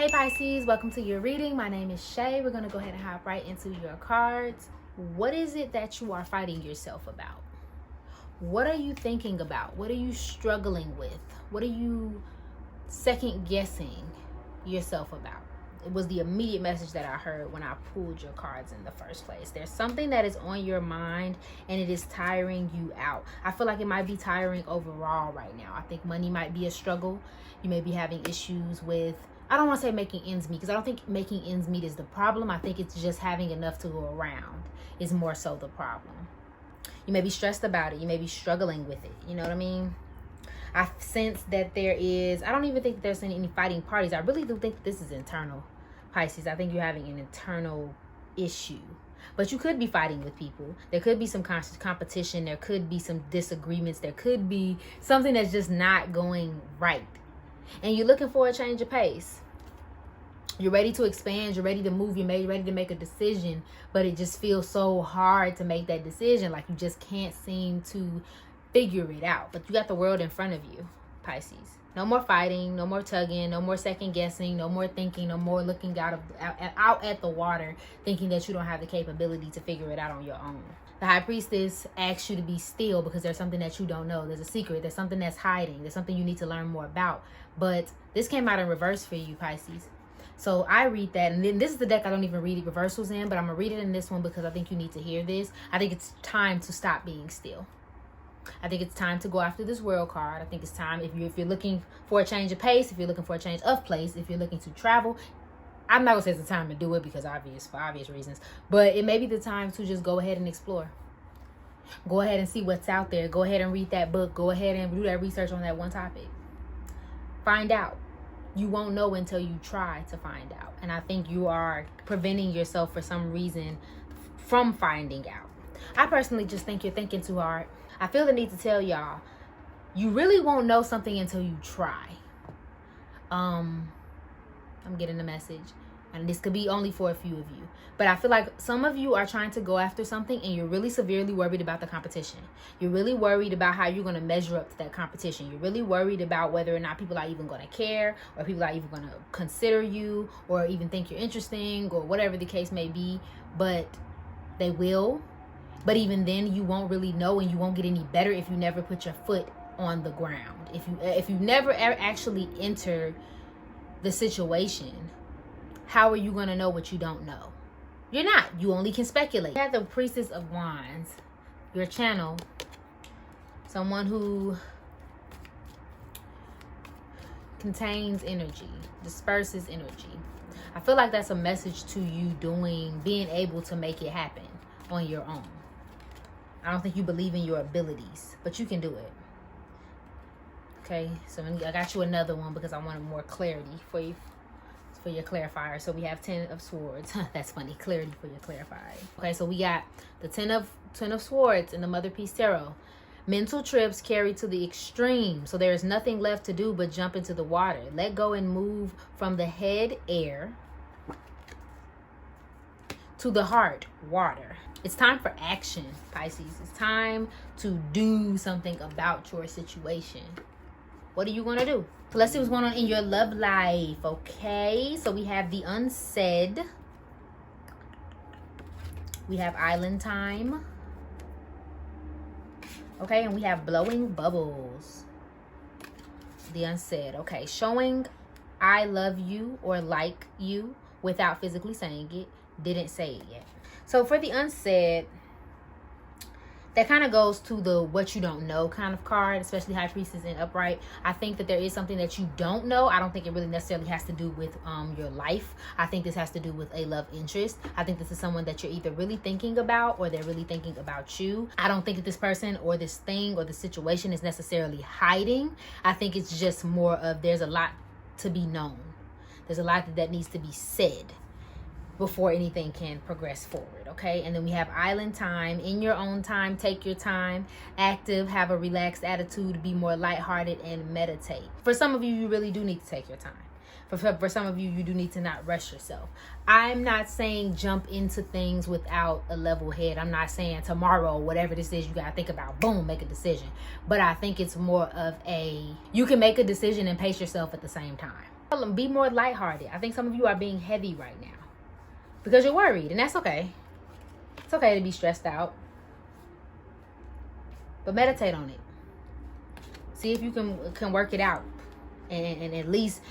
Hey Pisces, welcome to your reading. My name is Shay. We're going to go ahead and hop right into your cards. What is it that you are fighting yourself about? What are you thinking about? What are you struggling with? What are you second guessing yourself about? It was the immediate message that I heard when I pulled your cards in the first place. There's something that is on your mind and it is tiring you out. I feel like it might be tiring overall right now. I think money might be a struggle. You may be having issues with, I don't want to say making ends meet, because I don't think making ends meet is the problem. I think it's just having enough to go around is more so the problem. You may be stressed about it. You may be struggling with it. You know what I mean? I sense that there is, I don't even think there's any fighting parties. I really do think this is internal, Pisces. I think you're having an internal issue. But you could be fighting with people. There could be some competition. There could be some disagreements. There could be something that's just not going right. And you're looking for a change of pace. You're ready to expand. You're ready to move. You're ready to make a decision. But it just feels so hard to make that decision. Like you just can't seem to figure it out. But you got the world in front of you, Pisces. No more fighting. No more tugging. No more second guessing. No more thinking. No more looking out at the water thinking that you don't have the capability to figure it out on your own. The High Priestess asks you to be still because there's something that you don't know. There's a secret. There's something that's hiding. There's something you need to learn more about. But this came out in reverse for you, Pisces. So I read that, and then this is the deck I don't even read reversals in, but I'm going to read it in this one because I think you need to hear this. I think it's time to stop being still. I think it's time to go after this World card. I think it's time, if you're looking for a change of pace, if you're looking for a change of place, if you're looking to travel, I'm not going to say it's the time to do it because for obvious reasons, but it may be the time to just go ahead and explore. Go ahead and see what's out there. Go ahead and read that book. Go ahead and do that research on that one topic. Find out. You won't know until you try to find out. And I think you are preventing yourself for some reason from finding out. I personally just think you're thinking too hard. I feel the need to tell y'all, you really won't know something until you try. I'm getting a message. And this could be only for a few of you. But I feel like some of you are trying to go after something and you're really severely worried about the competition. You're really worried about how you're going to measure up to that competition. You're really worried about whether or not people are even going to care, or people are even going to consider you, or even think you're interesting, or whatever the case may be. But they will. But even then, you won't really know, and you won't get any better if you never put your foot on the ground. If you never actually enter the situation, how are you going to know what you don't know? You're not. You only can speculate. You have the Priestess of Wands, your channel, someone who contains energy, disperses energy. I feel like that's a message to you being able to make it happen on your own. I don't think you believe in your abilities, but you can do it. Okay, so I got you another one because I wanted more clarity for you. For your clarifier. So we have 10 of Swords. That's funny. Clarity for your clarifier. Okay, so we got the 10 of Swords in the Motherpeace Tarot. Mental trips carried to the extreme. So there is nothing left to do but jump into the water. Let go and move from the head, air, to the heart, water. It's time for action, Pisces. It's time to do something about your situation. What are you going to do? So let's see what's going on in your love life, okay? So we have the Unsaid. We have Island Time. Okay, and we have Blowing Bubbles. The Unsaid, okay. Showing I love you or like you without physically saying it. Didn't say it yet. So for the Unsaid, that kind of goes to the what you don't know kind of card, especially High Priestess and Upright. I think that there is something that you don't know. I don't think it really necessarily has to do with your life. I think this has to do with a love interest. I think this is someone that you're either really thinking about or they're really thinking about you. I don't think that this person or this thing or the situation is necessarily hiding. I think it's just more of there's a lot to be known. There's a lot that needs to be said before anything can progress forward, okay? And then we have Island Time. In your own time, take your time. Active, have a relaxed attitude, be more lighthearted, and meditate. For some of you, you really do need to take your time. For some of you, you do need to not rush yourself. I'm not saying jump into things without a level head. I'm not saying tomorrow, whatever this is, you got to think about, boom, make a decision. But I think it's more of you can make a decision and pace yourself at the same time. Be more lighthearted. I think some of you are being heavy right now because you're worried, and that's okay. It's okay to be stressed out, but meditate on it. See if you can work it out, and at least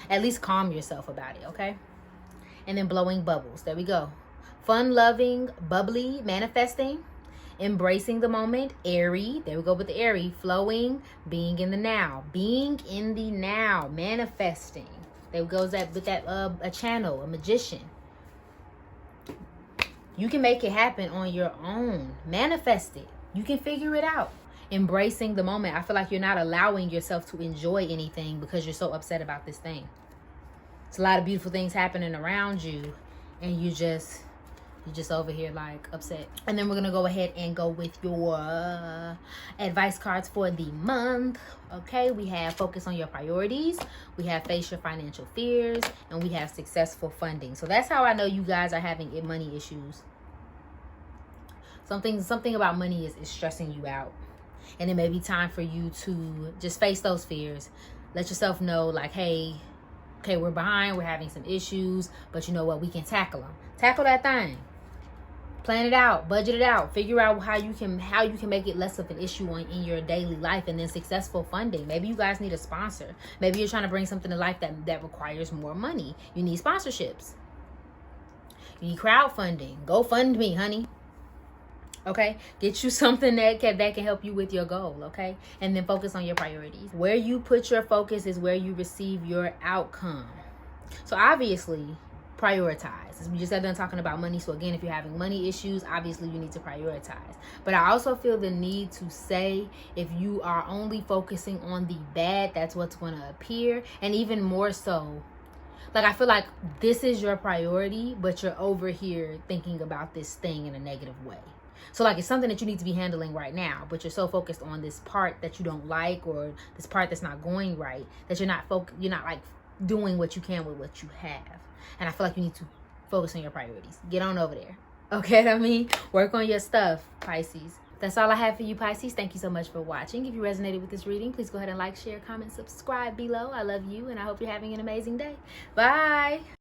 calm yourself about it, okay? And then blowing bubbles. There we go. Fun, loving, bubbly, manifesting, embracing the moment, airy. There we go with the airy. Flowing, being in the now. Being in the now, manifesting. There goes that with that a channel, a magician. You can make it happen on your own. Manifest it. You can figure it out. Embracing the moment. I feel like you're not allowing yourself to enjoy anything because you're so upset about this thing. It's a lot of beautiful things happening around you, and you're just over here like upset. And then we're gonna go ahead and go with your advice cards for the month. Okay, we have focus on your priorities, we have face your financial fears, and we have successful funding. So that's how I know you guys are having money issues. Something about money is stressing you out, and it may be time for you to just face those fears. Let yourself know, like, hey, okay, we're behind, we're having some issues, but you know what, we can tackle them. Tackle that thing. Plan it out, budget it out, figure out how you can make it less of an issue in your daily life. And then successful funding. Maybe you guys need a sponsor. Maybe you're trying to bring something to life that requires more money. You need sponsorships. You need crowdfunding. Go fund me, honey. Okay, get you something that can help you with your goal. Okay, and then focus on your priorities. Where you put your focus is where you receive your outcome. So obviously, prioritize. We just got done talking about money. So again, if you're having money issues, obviously you need to prioritize. But I also feel the need to say, if you are only focusing on the bad, that's what's going to appear. And even more so, like, I feel like this is your priority, but you're over here thinking about this thing in a negative way. So like, it's something that you need to be handling right now, but you're so focused on this part that you don't like, or this part that's not going right, that you're not like doing what you can with what you have. And I feel like you need to focus on your priorities. Get on over there. Okay, I mean, work on your stuff, Pisces. That's all I have for you, Pisces. Thank you so much for watching. If you resonated with this reading, please go ahead and like, share, comment, subscribe below. I love you, and I hope you're having an amazing day. Bye.